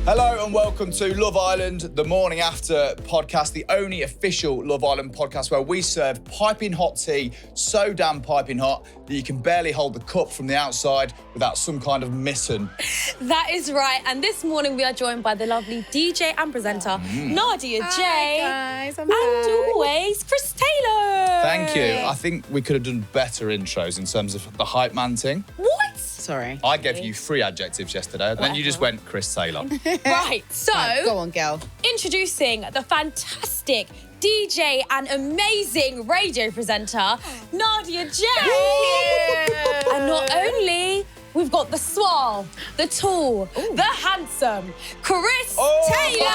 Hello and welcome to Love Island, the morning after podcast, the only official Love Island podcast where we serve piping hot tea, so damn piping hot that you can barely hold the cup from the outside without some kind of mitten. That is right. And this morning we are joined by the lovely DJ and presenter, Nadia J. Hi guys, I'm and back. always, Chris Taylor. Thank you. I think we could have done better intros in terms of the hype man thing. What? Sorry. I gave you 3 adjectives yesterday, and then you just went Chris Taylor. Right. So, Go on, girl. introducing the fantastic DJ and amazing radio presenter, Nadia J. And not only, we've got the suave, the tall, the handsome, Chris Taylor.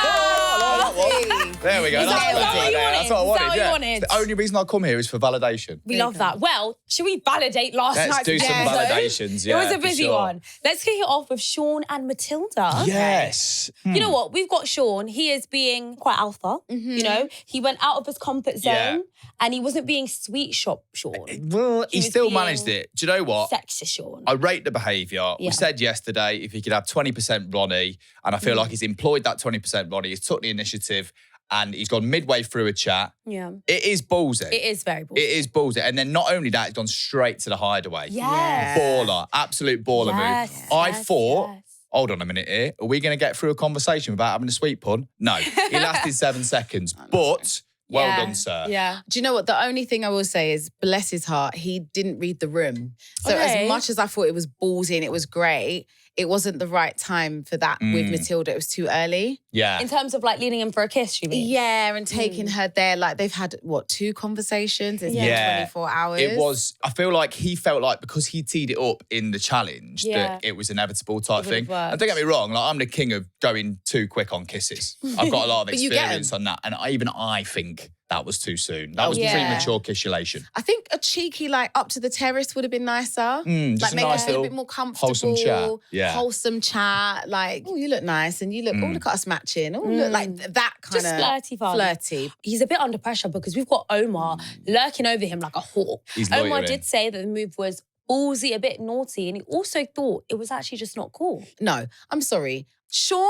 There we go. Is that what you wanted? That's what I Is that wanted. what you Yeah. wanted? The only reason I come here is for validation. We love that. Well, should we validate last Let's night's do some episode? validations, yeah, It was a for busy sure. one. Let's kick it off with Sean and Matilda. Yes. You know what? We've got Sean. He is being quite alpha. You know, he went out of his comfort zone Yeah. and he wasn't being sweet shop Sean. Well, he was still being managed it. Do you know what? Sexist Sean. I rate the behaviour. Yeah. We said yesterday if he could have 20% Ronnie, and I feel like he's employed that 20% Ronnie, he's took the initiative, and he's gone midway through a chat. Yeah. It is ballsy. It is very bullshit. It is ballsy. And then not only that, he's gone straight to the hideaway. Yes. Baller. Absolute baller Yes, move. I yes, thought, yes. hold on a minute here, are we going to get through a conversation without having a sweet pun? No. He lasted 7 seconds. But well Yeah. done, sir. Yeah. Do you know what? The only thing I will say is, bless his heart, he didn't read the room. So Okay. as much as I thought it was ballsy and it was great, it wasn't the right time for that with Matilda. It was too early. Yeah. In terms of like leaning him for a kiss, you mean? Yeah, and taking her there, like they've had, 2 conversations? It's been Yeah. 24 hours. It was, I feel like he felt like because he teed it up in the challenge Yeah. that it was inevitable type It would've thing. worked. And don't get me wrong, like I'm the king of going too quick on kisses. I've got a lot of But you get experience 'em. on that. And even I think that was too soon. That was yeah. premature kissulation. I think a cheeky, like, up to the terrace would have been nicer. Just Like, a make nice it feel a little bit more comfortable. wholesome chat. Yeah. Wholesome chat. Like, oh, you look nice. And you look, oh, look at us matching. Oh, look, like that kind Just of flirty fun. flirty. He's a bit under pressure because we've got Omar lurking over him like a hawk. He's Omar loitering. did say that the move was ballsy, a bit naughty, and he also thought it was actually just not cool. No, I'm sorry. Sean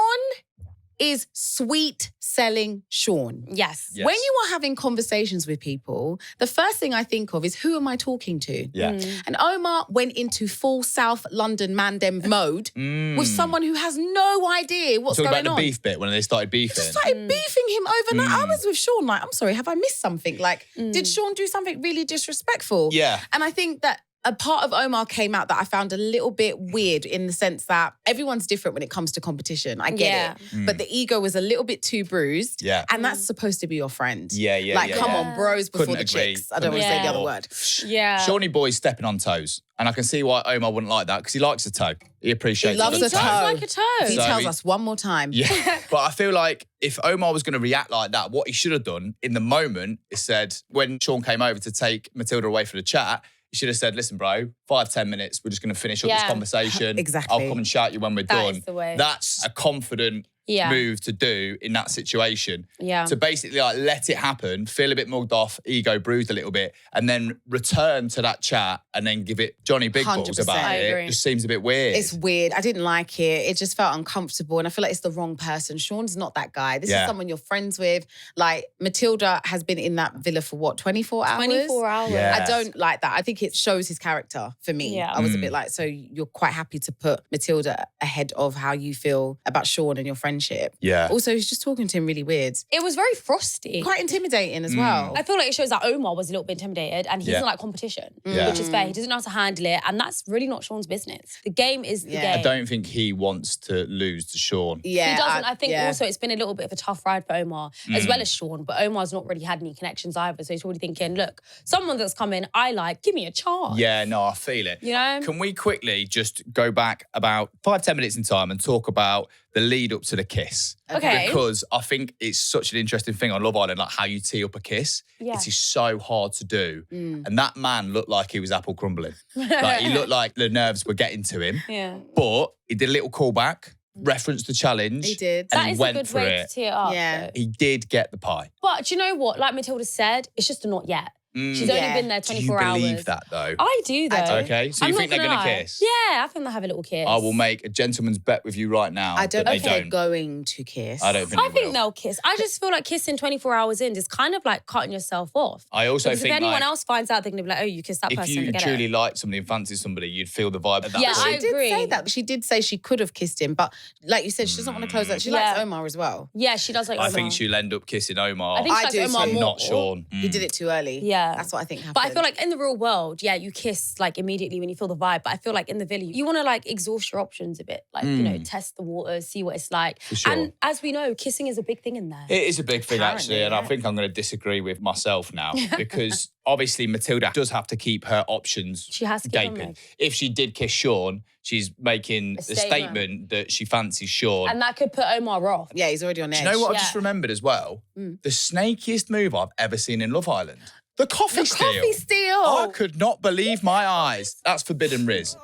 is sweet selling Sean. Yes. Yes. When you are having conversations with people, the first thing I think of is, who am I talking to? Yeah. And Omar went into full South London Mandem mode with someone who has no idea what's Talk going about the on. beef bit when they started beefing. Started beefing him overnight. I was with Sean like, I'm sorry, have I missed something? Like, did Sean do something really disrespectful? Yeah. And I think that a part of Omar came out that I found a little bit weird in the sense that everyone's different when it comes to competition. I get it. But the ego was a little bit too bruised. Yeah. And that's supposed to be your friend. Yeah, yeah, Like, yeah, come yeah. on, bros before Couldn't the agree. chicks. I don't want to Couldn't say the agree other more. word. Yeah. Shawnee boy's stepping on toes. And I can see why Omar wouldn't like that because he likes a toe. He appreciates He loves a a toe. toe. like a toe. He So tells he- us one more time. Yeah, but I feel like if Omar was going to react like that, what he should have done in the moment is said, when Sean came over to take Matilda away for the chat, he should have said, listen, bro, 5-10 minutes, we're just going to finish up this Yeah. conversation. Exactly. I'll come and shout you when we're That done. is the way. That's a confident Yeah. move to do in that situation. Yeah. To basically like let it happen, feel a bit mugged off, ego bruised a little bit, and then return to that chat and then give it Johnny Big Balls 100%. about I it. agree. Just seems a bit weird. It's weird. I didn't like it. It just felt uncomfortable. And I feel like it's the wrong person. Sean's not that guy. This Yeah. is someone you're friends with. Like, Matilda has been in that villa for what, 24 hours? 24 hours. Yeah. I don't like that. I think it shows his character for me. Yeah. I was a bit like, so you're quite happy to put Matilda ahead of how you feel about Sean and your friendship. Yeah. Also, he's just talking to him really weird. It was very frosty. Quite intimidating as well. I feel like it shows that Omar was a little bit intimidated and he Yeah. doesn't like competition, Yeah. which is fair. He doesn't know how to handle it, and that's really not Sean's business. The game is the Yeah. game. I don't think he wants to lose to Sean. Yeah, He doesn't. I think yeah. also it's been a little bit of a tough ride for Omar, as well as Sean. But Omar's not really had any connections either. So he's probably thinking, look, someone that's come in, I like, give me a chance. Yeah, no, I feel it. You know? Can we quickly just go back about 5-10 minutes in time and talk about the lead up to the kiss? Okay. Because I think it's such an interesting thing on Love Island, like how you tee up a kiss. Yeah. It is so hard to do. And that man looked like he was apple crumbling. Like he looked like the nerves were getting to him. Yeah. But he did a little callback, referenced the challenge. He did. And That he is a went good for way it. to tee it up. Yeah. though. He did get the pie. But do you know what? Like Matilda said, it's just a not yet. She's only been there 24 hours. Do you believe that, though? I do, though. Okay, so you think they're going to kiss? Yeah, I think they'll have a little kiss. I will make a gentleman's bet with you right now. I don't that know if they're going to kiss. I don't think I think they'll kiss. I just feel like kissing 24 hours in is kind of like cutting yourself off. I also because think if anyone like, else finds out, they're going to be like, oh, you kissed that person. If you truly like somebody and fancy somebody, you'd feel the vibe at that Yeah, point. I agree. She did say that. She did say she could have kissed him, but like you said, she doesn't want to close that. She likes Omar as well. Yeah, she does like Omar. I think she'll end up kissing Omar. I think she likes Omar and more. not Sean. He did it too early. Yeah. That's what I think happened. But I feel like in the real world, yeah, you kiss like immediately when you feel the vibe. But I feel like in the villa, you want to like exhaust your options a bit. Like, you know, test the waters, see what it's like. For sure. And as we know, kissing is a big thing in there. It is a big thing, actually, and I think I'm going to disagree with myself now because obviously Matilda does have to keep her options She has to keep them, gaping. like. If she did kiss Sean, she's making a statement that she fancies Sean. And that could put Omar off. Yeah, he's already on edge. Do you know what I've just remembered as well? The snakiest move I've ever seen in Love Island. The coffee steal. Coffee steal. I could not believe my eyes. That's forbidden Riz.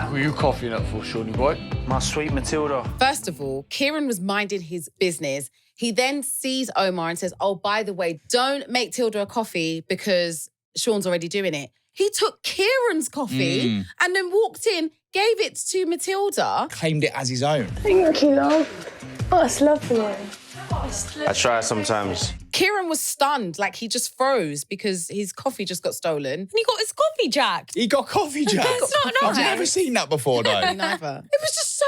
Who are you coughing up for, Shawnee boy? My sweet Matilda. First of all, Kieran was minding his business. He then sees Omar and says, oh, by the way, don't make Tilda a coffee because Sean's already doing it. He took Kieran's coffee and then walked in, gave it to Matilda. Claimed it as his own. Thank you, love. Oh, it's lovely. I try sometimes. Kieran was stunned, like he just froze because his coffee just got stolen. And he got his coffee jacked. He got coffee jack. That's not I've nice. never seen that before, though. Neither. It was just so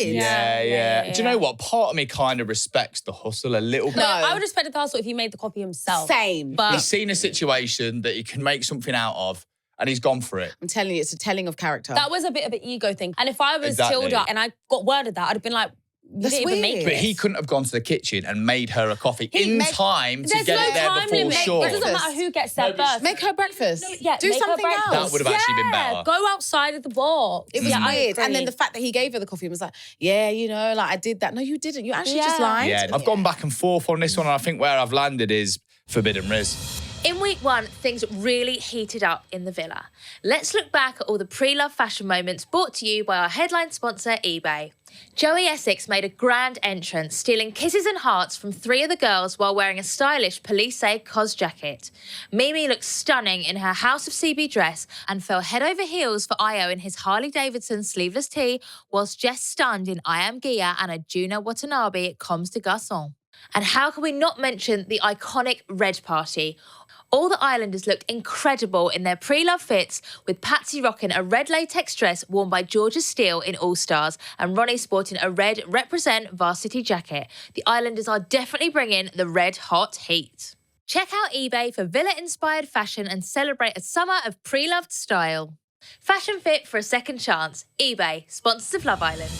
weird. Yeah. Do you know what? Part of me kind of respects the hustle a little bit. No, I would respect the hustle if he made the coffee himself. Same. But He's seen a situation that he can make something out of, and he's gone for it. I'm telling you, it's a telling of character. that was a bit of an ego thing. And if I was Exactly. Tilda and I got word of that, I'd have been like, you That's didn't even make weird. it. But he couldn't have gone to the kitchen and made her a coffee in time to There's get no it there time before limit. Sean. It doesn't matter who gets there first. Make her breakfast. Yeah, Do make her something breakfast. else. That would have actually been better. Go outside of the box. It was I weird. And then agree. the fact that he gave her the coffee and was like, yeah, you know, like I did that. No, you didn't. You actually just Yeah. lied. Yeah, I've gone back and forth on this one, and I think where I've landed is forbidden Riz. In week one, things really heated up in the villa. Let's look back at all the pre-love fashion moments brought to you by our headline sponsor, eBay. Joey Essex made a grand entrance, stealing kisses and hearts from 3 of the girls while wearing a stylish Police cos jacket. Mimi looked stunning in her House of CB dress and fell head over heels for Io in his Harley-Davidson sleeveless tee, whilst Jess stunned in I Am Gia and a Juna Watanabe Comme des Garçons. And how can we not mention the iconic Red Party? All the Islanders looked incredible in their pre-love fits, with Patsy rocking a red latex dress worn by Georgia Steele in All Stars and Ronnie sporting a red Represent varsity jacket. The Islanders are definitely bringing the red hot heat. Check out eBay for villa-inspired fashion and celebrate a summer of pre-loved style. Fashion fit for a second chance. eBay, sponsors of Love Island.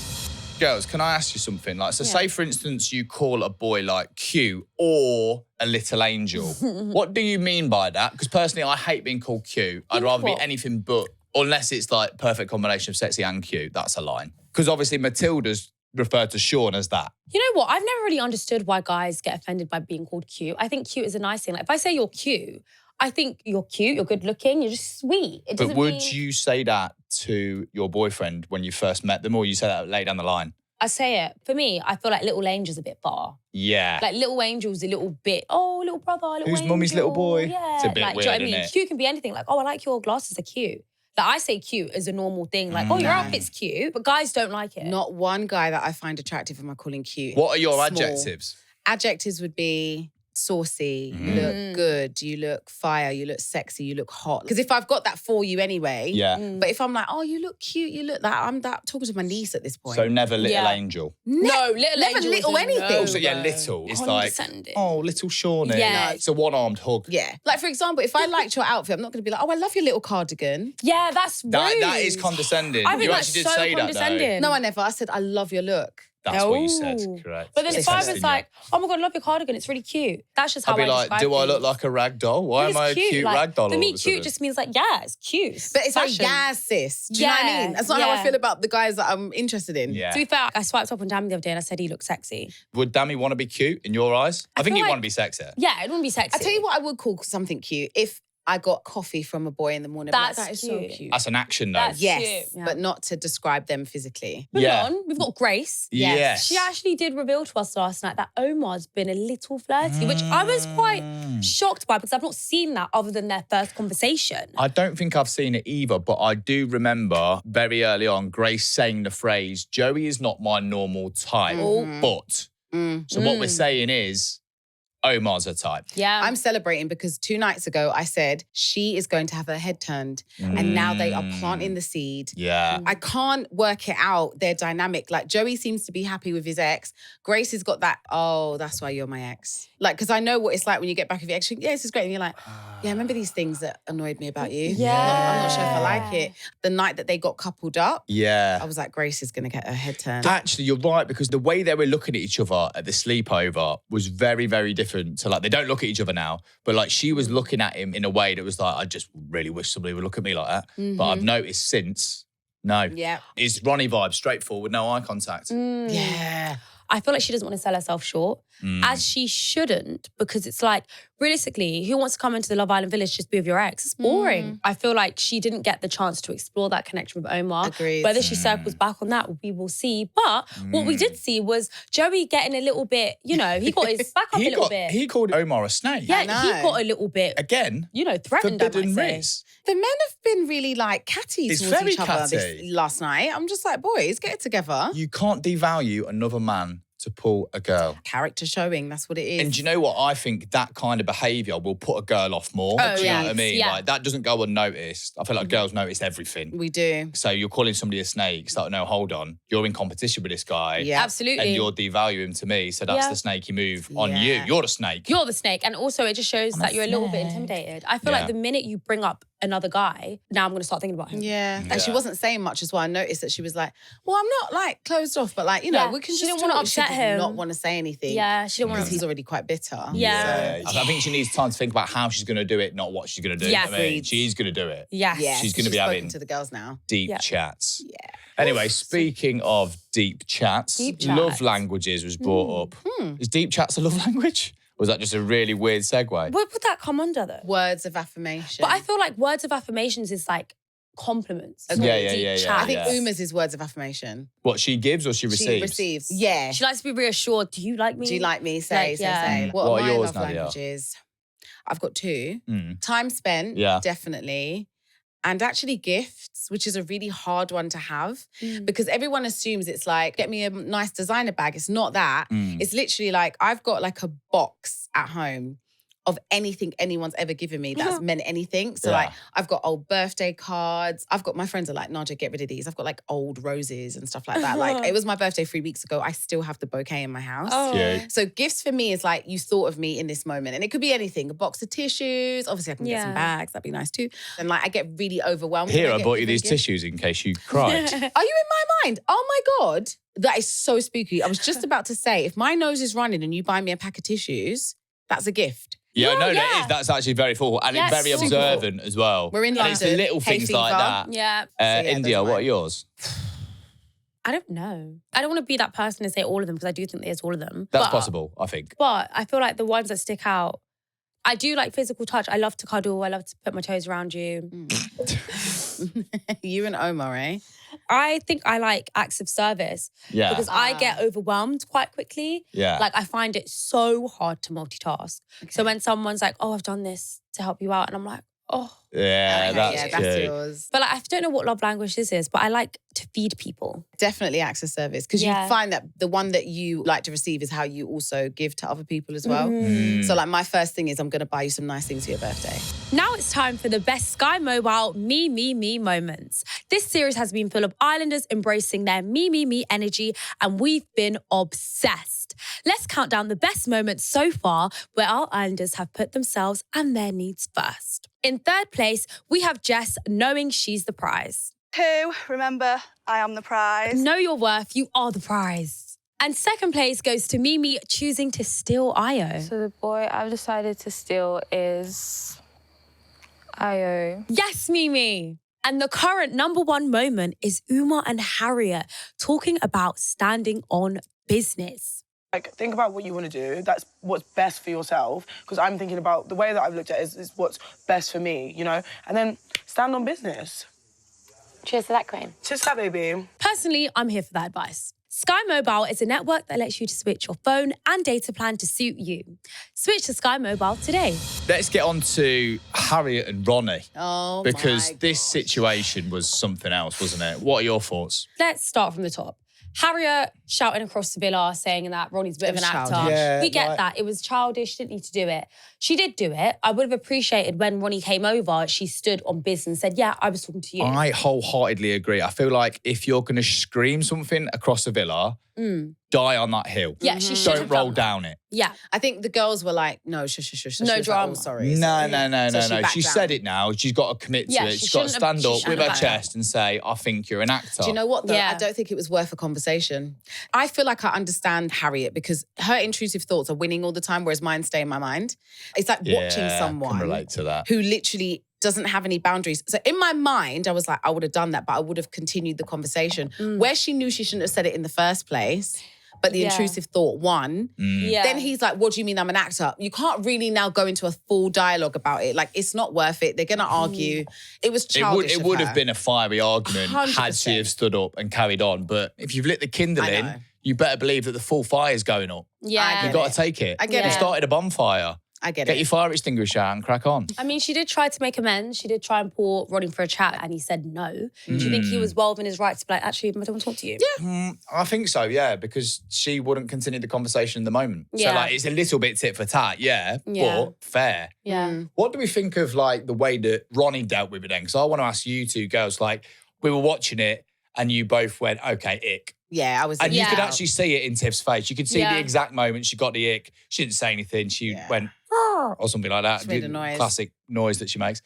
Girls, can I ask you something? Like, so say, for instance, you call a boy like cute or a little angel. What do you mean by that? Because personally, I hate being called cute. I'd rather be anything but, unless it's like perfect combination of sexy and cute. That's a line. Because obviously Matilda's referred to Sean as that. You know what? I've never really understood why guys get offended by being called cute. I think cute is a nice thing. Like if I say you're cute, I think you're cute, you're good looking, you're just sweet. It But doesn't would mean... you say that to your boyfriend when you first met them, or you say that later down the line? I say it. For me, I feel like Little Angel's a bit far. Yeah. Like Little Angel's a little bit, oh, little brother, little Who's angel. mummy's little boy? Yeah. It's a bit like, weird, do you know what I mean? isn't it? Cute can be anything. Like, oh, I like your glasses, are cute. Like I say cute as a normal thing. Like, oh, your outfit's cute. But guys don't like it. Not one guy that I find attractive am I calling cute. What are your Small. adjectives? Adjectives would be saucy, you look good, you look fire, you look sexy, you look hot. Because if I've got that for you anyway. Yeah. But if I'm like, oh, you look cute, you look that, I'm that talking to my niece at this point. So never little Yeah. angel. No, Little never Angel. little anything. Also, yeah, little. It's like, Condescending. oh, little Shawnee. Yeah. It's a one-armed hug. Yeah. Like, for example, if I liked your outfit, I'm not going to be like, oh, I love your little cardigan. Yeah, that's rude. That is condescending. I think You that's actually did so say that, condescending. though. No, I never. I said, I love your look. That's what you said, Oh. correct. But then if I was like, oh my God, I love your cardigan, it's really cute. That's just how I'd be I like, describe do I things. look like a rag doll? Why It's am I a cute like, rag doll? For all me, of a cute sudden? just means like, yeah, it's cute. But it's Fashion. like, yeah, sis. Do you know what I Yeah, mean? That's not how I yeah. feel about the guys that I'm interested in. Yeah. To be fair, I swiped up on Dammy the other day and I said he looked sexy. Would Dammy want to be cute in your eyes? I think feel he'd like- want to be sexy. Yeah, it wouldn't be sexy. I tell you what I would call something cute. If I got coffee from a boy in the morning. That's that is cute. so cute. That's an action, though. That's Yes, cute. Yeah. but not to describe them physically. Moving Yeah. on, we've got Grace. Yes. She actually did reveal to us last night that Omar's been a little flirty, which I was quite shocked by because I've not seen that other than their first conversation. I don't think I've seen it either, but I do remember very early on Grace saying the phrase, Joey is not my normal type, but. So what we're saying is, Omar's her type. Yeah. I'm celebrating because 2 nights ago I said she is going to have her head turned and now they are planting the seed. Yeah. I can't work it out, their dynamic. Like Joey seems to be happy with his ex. Grace has got that, oh, that's why you're my ex. Like, because I know what it's like when you get back with your ex. Yeah, this is great. And you're like, yeah, remember these things that annoyed me about you? Yeah. I'm not sure if I like it. The night that they got coupled up, Yeah. I was like, Grace is going to get her head turned. Actually, you're right, because the way they were looking at each other at the sleepover was very, very different to like, they don't look at each other now, but like she was looking at him in a way that was like, I just really wish somebody would look at me like that. But I've noticed since, no. Yeah. It's Ronnie vibe, straightforward, no eye contact. Yeah. I feel like she doesn't want to sell herself short, as she shouldn't, because it's like, realistically, who wants to come into the Love Island village just be with your ex? It's boring. I feel like she didn't get the chance to explore that connection with Omar. Agreed. Whether she circles back on that, we will see. But what we did see was Joey getting a little bit, he got his back up a little bit. He called Omar a snake. Yeah, know. he got a little bit, Again, threatened, I might forbidden say. riz. The men have been really like catty It's towards very each other catty. last night. I'm just like, boys, get it together. You can't devalue another man to pull a girl. Character showing, that's what it is. And do you know what? I think that kind of behaviour will put a girl off more. Oh, do you know what I yes, mean? yeah. Like, that doesn't go unnoticed. I feel like girls notice everything. We do. So you're calling somebody a snake. It's like, no, hold on. You're in competition with this guy. Yeah. Absolutely. And you're devaluing him to me. So that's Yeah. the snaky move on Yeah. you. You're the snake. You're the snake. And also it just shows that you're a little bit intimidated. I feel Yeah. like the minute you bring up another guy, now I'm going to start thinking about him. Yeah. And she Yeah. wasn't saying much as well. I noticed that she was like, well, I'm not like closed off, but like, Yeah. we can She just didn't wanna talk. upset She him. did not want to say anything. Yeah, she didn't want Because to. he's already quite bitter. Yeah. I think she needs time to think about how she's going to do it, not what she's going to do. Yeah. I mean, Agreed. she's going to do it. Yes. Yeah. She's gonna be spoken having- to the girls now. Deep Yeah. chats. Yeah. Anyway, speaking of deep chats, Deep love chats. languages was brought up. Is deep chats a love language? Or was that just a really weird segue? What would that come under though? Words of affirmation. But I feel like words of affirmations is like compliments. Agreed. Yeah, yeah, Deep yeah, chat. yeah. I think yeah. Uma's is words of affirmation. What, she gives or she receives? She receives. Yeah. She likes to be reassured. Do you like me? Do you like me? Say, Like, yeah. say. What What are are my yours, love Nadia? languages? I've got 2. Mm. Time spent, Yeah. definitely. And actually gifts, which is a really hard one to have Mm. because everyone assumes it's like, get me a nice designer bag. It's not that. Mm. It's literally like, I've got like a box at home of anything anyone's ever given me that's meant anything. So Yeah. like, I've got old birthday cards. I've got, my friends are like, Nadia, get rid of these. I've got like old roses and stuff like that. Like, it was my birthday 3 weeks ago. I still have the bouquet in my house. Oh. Cute. So gifts for me is like, you thought of me in this moment. And it could be anything, a box of tissues. Obviously I can get some Yeah. bags, that'd be nice too. And like, I get really overwhelmed. Here, when I get bought you given these gifts. tissues in case you cried. Are you in my mind? Oh my God. That is so spooky. I was just about to say, if my nose is running and you buy me a pack of tissues, that's a gift. Yeah, no, yeah. that is. That's actually very thoughtful. And Yeah, it's very super observant as well. We're in And it's the London. little Hay things like fever. that. Yeah. yeah, India, those are what are mine. yours? I don't know. I don't want to be that person and say all of them because I do think there's all of them. That's But- possible, I think. But I feel like the ones that stick out, I do like physical touch. I love to cuddle. I love to put my toes around you. You and Omar, eh? I think I like acts of service Yeah. because I get overwhelmed quite quickly. Yeah. Like I find it so hard to multitask. So when someone's like, oh, I've done this to help you out. And I'm like, oh. yeah, Okay, that's yeah, cute. that's yours. But like, I don't know what love language this is, but I like to feed people. Definitely acts of service because Yeah. you find that the one that you like to receive is how you also give to other people as well. Mm-hmm. So like my first thing is I'm going to buy you some nice things for your birthday. Now it's time for the best Sky Mobile me moments. This series has been full of Islanders embracing their me energy, and we've been obsessed. Let's count down the best moments so far where our Islanders have put themselves and their needs first. In third place, we have Jess knowing she's the prize. 2, remember, I am the prize. Know your worth, you are the prize. And second place goes to Mimi choosing to steal Io. So the boy I've decided to steal is Io. Yes, Mimi. And the current number one moment is Uma and Harriet talking about standing on business. Like, think about what you want to do. That's what's best for yourself. Because I'm thinking about the way that I've looked at it is what's best for me, you know? And then stand on business. Cheers to that, Queen. Cheers to that, baby. Personally, I'm here for that advice. Sky Mobile is a network that lets you to switch your phone and data plan to suit you. Switch to Sky Mobile today. Let's get on to Harriet and Ronnie. Oh, Because my this gosh. situation was something else, wasn't it? What are your thoughts? Let's start from the top. Harriet shouting across the villa saying that Ronnie's a bit of an actor. childish. Yeah, we get like- that. It was childish, didn't need to do it. She did do it. I would have appreciated when Ronnie came over, she stood on business and said, yeah, I was talking to you. I wholeheartedly agree. I feel like if you're going to scream something across a villa, die on that hill. Yeah, she should Don't have roll done that. down it. Yeah. I think the girls were like, no, shush. No She was like, drama. oh, sorry. No. So she backed She down. said it now. She's got to commit to Yeah, it. she She's got to shouldn't have- stand she up shouldn't with her have backed down. chest and say, I think you're an actor. Do you know what, though? Yeah. I don't think it was worth a conversation. I feel like I understand Harriet because her intrusive thoughts are winning all the time, whereas mine stay in my mind. It's like watching Yeah, someone can relate to that. who literally doesn't have any boundaries. So in my mind, I was like, I would have done that, but I would have continued the conversation. Where she knew she shouldn't have said it in the first place, but the Yeah. intrusive thought won. Yeah. Then he's like, what do you mean I'm an actor? You can't really now go into a full dialogue about it. Like, it's not worth it. They're going to argue. It was childish. It would have been a fiery argument had 100%. she have stood up and carried on. But if you've lit the kindle I in, know. you better believe that the full fire is going up. Yeah. You've got to take it. I get You it. started a bonfire. I get Get it. your fire extinguisher out and crack on. I mean, she did try to make amends. She did try and pull Ronnie for a chat and he said no. Do you think he was well within his right to be like, actually, I don't want to talk to you? Yeah. I think so, yeah, because she wouldn't continue the conversation in the moment. Yeah. So, like, it's a little bit tit for tat, yeah, Yeah. but fair. Yeah. What do we think of, like, the way that Ronnie dealt with it then? Because I want to ask you two girls, like, we were watching it and you both went, okay, ick. Yeah, I was. And you Yeah. could actually see it in Tiff's face. You could see Yeah. the exact moment she got the ick. She didn't say anything. She went, or something like that. She made a noise. Classic noise that she makes.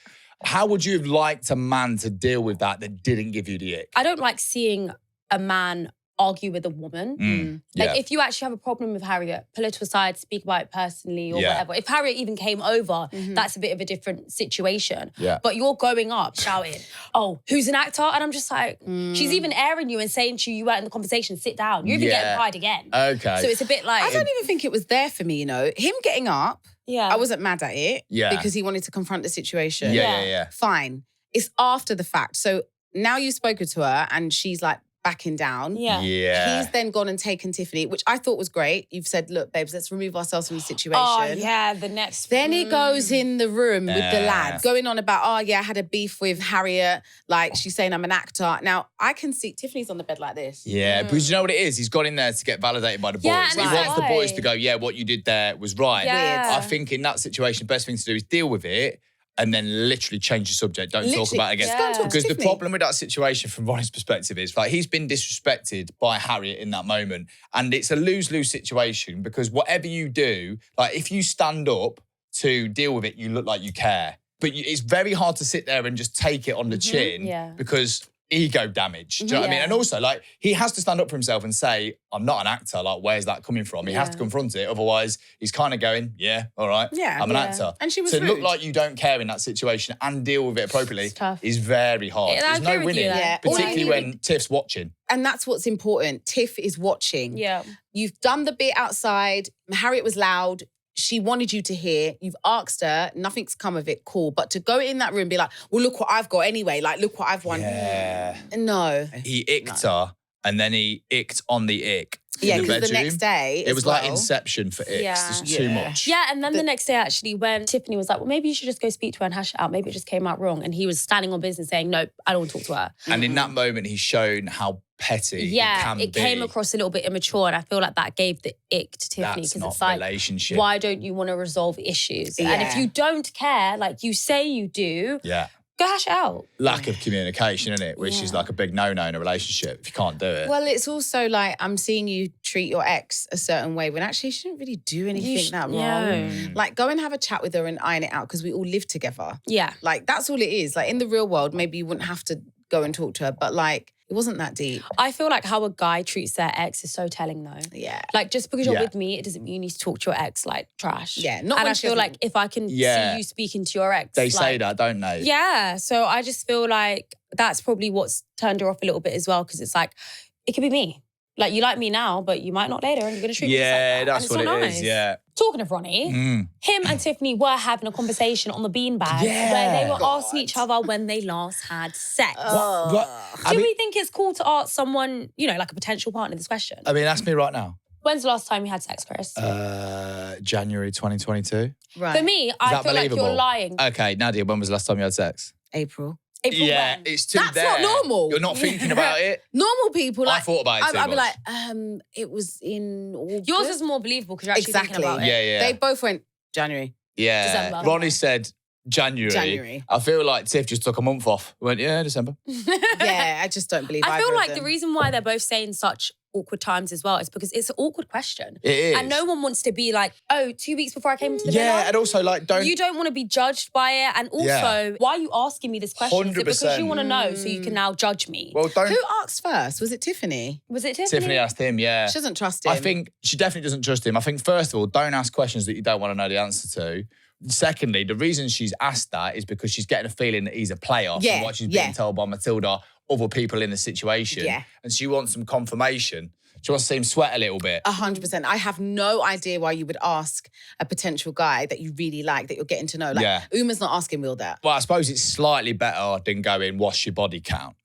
How would you have liked a man to deal with that didn't give you the ick? I don't like seeing a man argue with a woman. Like, Yeah. if you actually have a problem with Harriet, pull her to a side, speak about it personally or Yeah. whatever. If Harriet even came over, that's a bit of a different situation. Yeah. But you're going up shouting, oh, who's an actor? And I'm just like, she's even airing you and saying to you, you weren't in the conversation, sit down. You're even Yeah. getting pied again. Okay. So it's a bit like, I don't even think it was there for me, you know. Him getting up, yeah. I wasn't mad at it Yeah. because he wanted to confront the situation. Yeah. Fine. It's after the fact. So now you've spoken to her and she's like backing down. Yeah. Yeah. He's then gone and taken Tiffany, which I thought was great. You've said, look, babes, let's remove ourselves from the situation. Oh, yeah, the next. Then he goes in the room with the Yeah. lads, going on about, oh, yeah, I had a beef with Harriet. Like, she's saying I'm an actor. Now, I can see Tiffany's on the bed like this. Yeah, because you know what it is? He's gone in there to get validated by the boys. Yeah, he and wants the right. boys to go, yeah, what you did there was right. Yeah. I think in that situation, the best thing to do is deal with it and then literally change the subject. Don't talk Literally, about it again. just go and talk to Because the Tiffany. problem with that situation from Ronnie's perspective is like he's been disrespected by Harriet in that moment. And it's a lose-lose situation because whatever you do, like if you stand up to deal with it, you look like you care. But it's very hard to sit there and just take it on the chin Yeah. because ego damage. Do you know what I mean? Yeah. And also, like, he has to stand up for himself and say, I'm not an actor. Like, where's that coming from? He has to confront it. Otherwise, he's kind of going, yeah, all right, Yeah. I'm an Yeah. actor. And she was to look rude. like you don't care in that situation and deal with it appropriately It's tough. is very hard. Yeah, I There's no agree with you winning, there. Yeah. particularly All you when Tiff's watching. And that's what's important. Tiff is watching. Yeah. You've done the bit outside. Harriet was loud. She wanted you to hear. You've asked her. Nothing's come of it. Cool. But to go in that room and be like, well, look what I've got anyway. Like, look what I've won. Yeah. No. He icked her and then he icked on the ick. in Yeah, the because the bedroom. next day It as was like well- Inception for icks. Yeah. There's too much. Yeah, and then the next day, actually, when Tiffany was like, well, maybe you should just go speak to her and hash it out. Maybe it just came out wrong. And he was standing on business saying, no, I don't want to talk to her. And in that moment, he's shown how petty he Yeah, can it be. came across a little bit immature. And I feel like that gave the ick to Tiffany. That's Because not it's like, relationship. why don't you want to resolve issues? And if Yeah. you don't care, like you say you do, Yeah. go hash it out. Lack of communication, isn't it? Which is like a big no-no in a relationship if you can't do it. Well, it's also like, I'm seeing you treat your ex a certain way when actually you shouldn't really do anything that wrong. Like, go and have a chat with her and iron it out because we all live together. Yeah. Like, that's all it is. Like, in the real world, maybe you wouldn't have to go and talk to her, but like, it wasn't that deep. I feel like how a guy treats their ex is so telling though. Yeah. Like, just because you're Yeah. with me, it doesn't mean you need to talk to your ex like trash. Yeah, not And when I she feel doesn't- like if I can Yeah. see you speaking to your ex. They say like, that, don't they? Yeah. So I just feel like that's probably what's turned her off a little bit as well, because it's like, it could be me. Like, you like me now, but you might not later, and you're going to treat me just like that. that's And what it's it not is, nice. yeah. Talking of Ronnie, him and Tiffany were having a conversation on the beanbag Yeah. where they were asking each other when they last had sex. What? Do we think it's cool to ask someone, you know, like a potential partner this question? I mean, ask me right now. When's the last time you had sex, Chris? January 2022. Right. For me, Is I that feel like believable? you're lying. Okay, Nadia, when was the last time you had sex? April. April Yeah, when? it's too That's there. not normal. You're not thinking about it. Normal people, like, I thought about it too I'd be much. like, it was in August. Yours is more believable because you're actually thinking about it. Yeah. They both went January. Yeah. December. Ronnie said January. I feel like Tiff just took a month off. Went, yeah, December. Yeah, I just don't believe I either feel of like them. the reason why they're both saying such awkward times as well is because it's an awkward question. It is. And no one wants to be like, oh, 2 weeks before I came into the Yeah, villa? and also like You don't want to be judged by it. And also, why are you asking me this question? Is it because 100%. you want to know so you can now judge me? Well, don't. Who asked first? Was it Tiffany? Was it Tiffany? Tiffany asked him, yeah. She doesn't trust him. I think she definitely doesn't trust him. I think, first of all, don't ask questions that you don't want to know the answer to. Secondly, the reason she's asked that is because she's getting a feeling that he's a player Yeah, from what she's yeah. being told by Matilda, other people in the situation. Yeah. And she wants some confirmation. She wants to see him sweat a little bit. 100%. I have no idea why you would ask a potential guy that you really like, that you're getting to know. Like, Yeah. Uma's not asking Will that. Well, I suppose it's slightly better than going, what's your body count?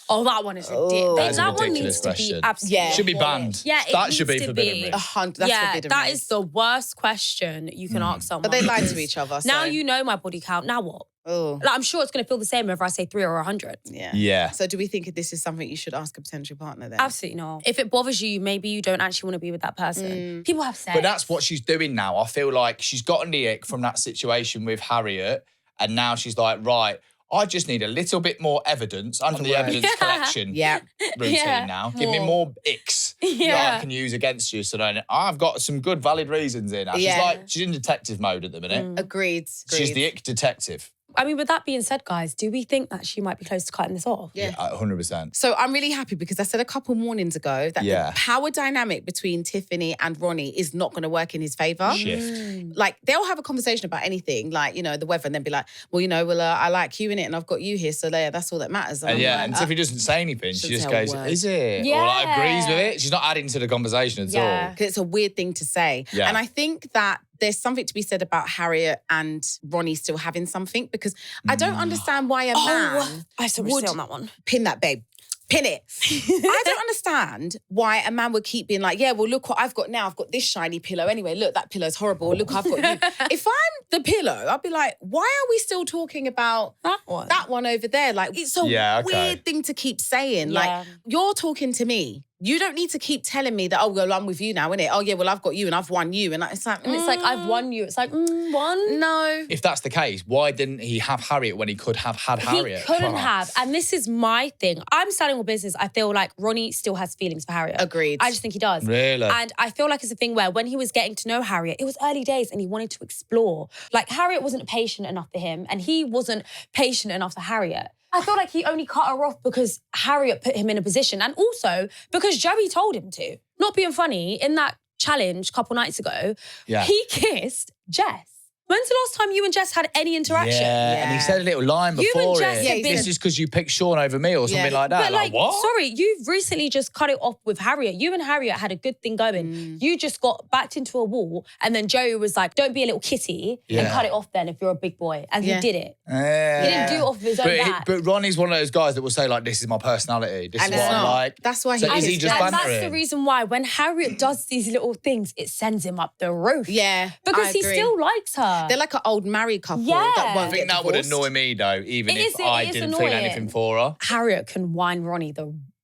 Oh, that one is ridiculous. That is a That one ridiculous needs to question. be absolutely Yeah. Should be banned. Yeah, it That should needs be to forbidden. be. really. 100. That's yeah, forbidden. that race. is the worst question you can ask someone. But they lied to because each other. Now so- you know my body count. Now what? Oh, Like, I'm sure it's going to feel the same whether I say 3 or 100. yeah. Yeah. So do we think this is something you should ask a potential partner then? Absolutely not. If it bothers you, maybe you don't actually want to be with that person. People have sex. But that's what she's doing now. I feel like she's gotten the ick from that situation with Harriet, and now she's like, right, I just need a little bit more evidence. I'm on the evidence collection Yeah. routine Yeah. now. Give me more icks that Yeah. I can use against you. So then I've got some good, valid reasons in. She's Yeah. like, she's in detective mode at the minute. Agreed. She's the ick detective. I mean, with that being said, guys, do we think that she might be close to cutting this off? Yeah. 100%. So I'm really happy because I said a couple mornings ago that Yeah. the power dynamic between Tiffany and Ronnie is not going to work in his favour. Shift. Like, they'll have a conversation about anything, like, you know, the weather, and then be like, well, you know, I like you in it and I've got you here, so yeah, that's all that matters. And I'm yeah, like, and Tiffany doesn't say anything. She Doesn't just say a goes, word. is it? Or Yeah. like agrees with it. She's not adding to the conversation at all. Because it's a weird thing to say. Yeah. And I think that there's something to be said about Harriet and Ronnie still having something, because I don't understand why a man I have so much to would say on that one. pin that, babe. Pin it. I don't understand why a man would keep being like, yeah, well, look what I've got now. I've got this shiny pillow. Anyway, look, that pillow's horrible. Look, I've got you. If I'm the pillow, I'd be like, why are we still talking about That one. that one over there? Like, it's a Yeah, okay. weird thing to keep saying. Yeah. Like, you're talking to me. You don't need to keep telling me that, oh, well, I'm with you now, innit? Oh, yeah, well, I've got you and I've won you. And it's like, And it's like, I've won you. It's like, one? no. If that's the case, why didn't he have Harriet when he could have had Harriet? He couldn't have. And this is my thing. I'm standing with business. I feel like Ronnie still has feelings for Harriet. Agreed. I just think he does. Really? And I feel like it's a thing where when he was getting to know Harriet, it was early days and he wanted to explore. Like, Harriet wasn't patient enough for him and he wasn't patient enough for Harriet. I feel like he only cut her off because Harriet put him in a position, and also because Joey told him to. Not being funny, in that challenge a couple nights ago, he kissed Jess. When's the last time you and Jess had any interaction? Yeah, and he said a little line You and before Jess it. have been- This is because you picked Sean over me or something like that. But like, what? sorry, you've recently just cut it off with Harriet. You and Harriet had a good thing going. You just got backed into a wall, and then Joey was like, don't be a little kitty and Yeah. cut it off then if you're a big boy. And he did it. Yeah. He didn't do it off of his own bat. But Ronnie's one of those guys that will say, like, this is my personality. This And is it's what I'm not. like. That's why So he is he is. just And bantering? that's the reason why when Harriet does these little things, it sends him up the roof. Yeah, Because I he agree. still likes her. They're like an old married couple Yeah. that won't I think get that would divorced. annoy me, though, even It if is- I it is didn't feel annoying. anything for her. Harriet can whine Ronnie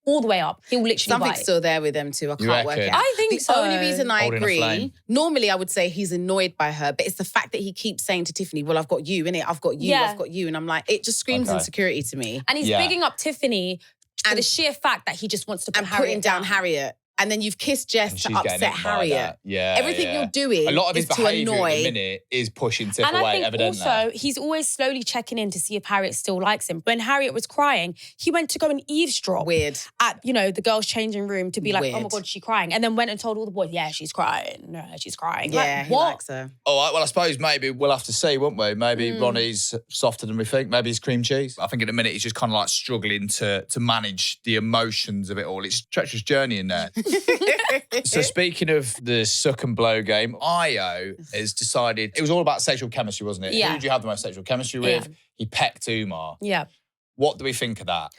all the way up. He'll literally Something's bite. still there with them too. I You can't work reckon? it out. I think the so. only reason I Holding a agree, flame. normally I would say he's annoyed by her, but it's the fact that he keeps saying to Tiffany, well, I've got you, innit? I've got you, Yeah. I've got you. And I'm like, it just screams Okay. insecurity to me. And he's Yeah. bigging up Tiffany for And- the sheer fact that he just wants to put And Harriet putting down Harriet. And then you've kissed Jess And to she's getting upset hit by Harriet. that. Yeah, Everything yeah. you're doing A lot of his is to behaviour annoy. at the minute is pushing Tiff And away, I think evidently. also he's always slowly checking in to see if Harriet still likes him. When Harriet was crying, he went to go and eavesdrop Weird. at, the girls' changing room to be like, oh my Weird. God, she's crying. And then went and told all the boys, yeah, she's crying. No, she's crying. Yeah, Like, he what? likes her. All right, well, I suppose maybe we'll have to see, won't we? Maybe Ronnie's softer than we think. Maybe he's cream cheese. I think at the minute he's just kind of like struggling to manage the emotions of it all. It's a treacherous journey in there. So speaking of the suck and blow game, Io has decided, it was all about sexual chemistry, wasn't it? Yeah. Who did you have the most sexual chemistry with? Yeah. He pecked Umar. Yeah. What do we think of that?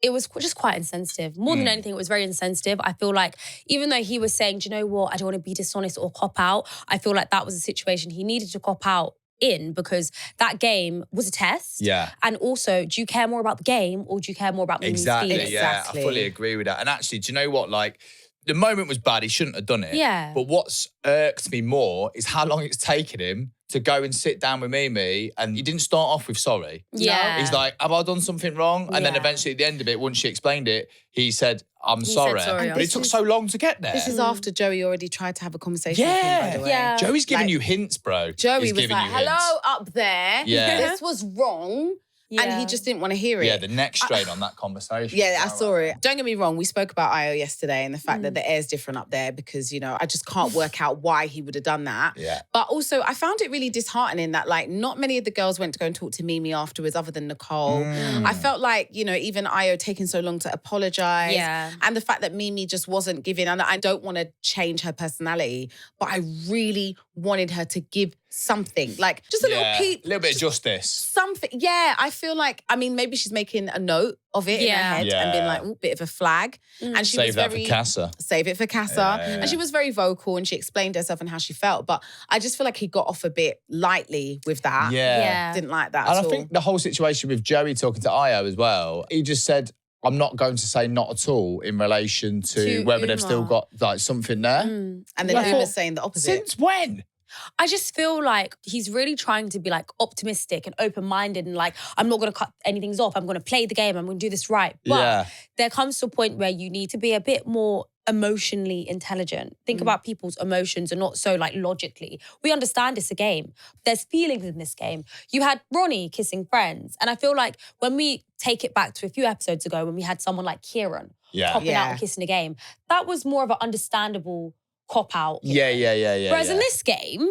It was just quite insensitive. More than anything, it was very insensitive. I feel like even though he was saying, do you know what, I don't want to be dishonest or cop out, I feel like that was a situation he needed to cop out in because that game was a test. Yeah. And also, do you care more about the game or do you care more about Mimi's Exactly, feelings? yeah. I fully agree with that. And actually, do you know what? Like, the moment was bad. He shouldn't have done it. Yeah. But what's irked me more is how long it's taken him to go and sit down with Mimi, and he didn't start off with sorry. Yeah. He's like, have I done something wrong? And then Yeah. eventually at the end of it, once she explained it, he said, I'm He said sorry. sorry. But it took so long to get there. This is after Joey already tried to have a conversation with him, by the way. Yeah. Joey's giving Like, you hints, bro. Joey He's was giving like, you hints. hello, up there. Yeah. This was wrong. And he just didn't want to hear it. Yeah, the neck strain on that conversation. Yeah, I saw it. Don't get me wrong, we spoke about Io yesterday and the fact that the air's different up there because, I just can't work out why he would have done that. Yeah. But also, I found it really disheartening that, not many of the girls went to go and talk to Mimi afterwards other than Nicole. I felt like, even Io taking so long to apologise. Yeah. And the fact that Mimi just wasn't giving, and I don't want to change her personality, but I really wanted her to give something, just a little peep. A little bit of justice. Something, yeah. I feel like, maybe she's making a note of it in her head and being like, bit of a flag. And she Save was that very, for Casa. Save it for Casa. Yeah. And she was very vocal and she explained herself and how she felt. But I just feel like he got off a bit lightly with that. Yeah. Didn't like that And at I all. think the whole situation with Joey talking to Io as well, he just said, I'm not going to say not at all in relation to whether they've still Umar. got something there. And then I Uma's thought, saying the opposite. Since when? I just feel like he's really trying to be optimistic and open-minded and I'm not going to cut anything off. I'm going to play the game. I'm going to do this right. But there comes to a point where you need to be a bit more emotionally intelligent. Think about people's emotions and not so logically. We understand it's a game. There's feelings in this game. You had Ronnie kissing friends. And I feel like when we take it back to a few episodes ago when we had someone like Kieran popping out and kissing a game, that was more of an understandable cop-out. Yeah. Whereas in this game,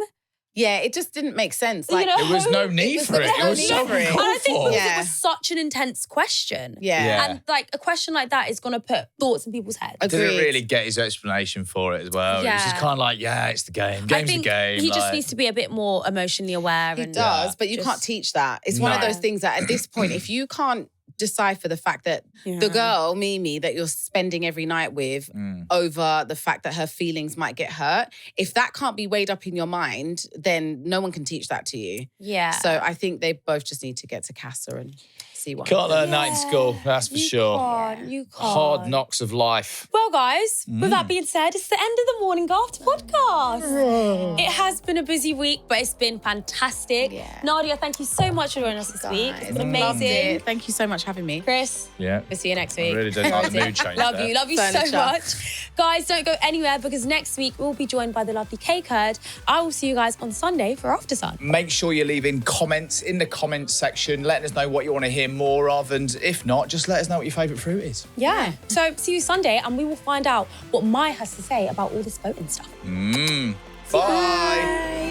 yeah, it just didn't make sense. there was no need for it. It was so and I think uncalled because for. it was such an intense question. Yeah. And a question like that is going to put thoughts in people's heads. Didn't really get his explanation for it as well. It was just kind of it's the game. Game's the game. He just needs to be a bit more emotionally aware. He does, but you can't teach that. It's one of those things that at this point, if you can't decipher the fact that the girl, Mimi, that you're spending every night with over the fact that her feelings might get hurt, if that can't be weighed up in your mind, then no one can teach that to you. Yeah. So I think they both just need to get to Casa and see what Can't learn happens. that in school, that's for sure. You can't. Hard knocks of life. Well, guys, with that being said, it's the end of the Morning After podcast. It has been a busy week, but it's been fantastic. Yeah. Nadia, thank you so much for joining us this week. It's been Loved amazing. it. Thank you so much for having me. Chris, Yeah. we'll see you next I week. really don't like the mood change Love there. you so Furniture. much. Guys, don't go anywhere because next week we'll be joined by the lovely Cake Herd. I will see you guys on Sunday for After Sun. Make sure you're leaving comments in the comments section, letting us know what you want to hear more of, and if not, just let us know what your favourite fruit is. Yeah. So see you Sunday and we will find out what Mai has to say about all this voting stuff. Bye.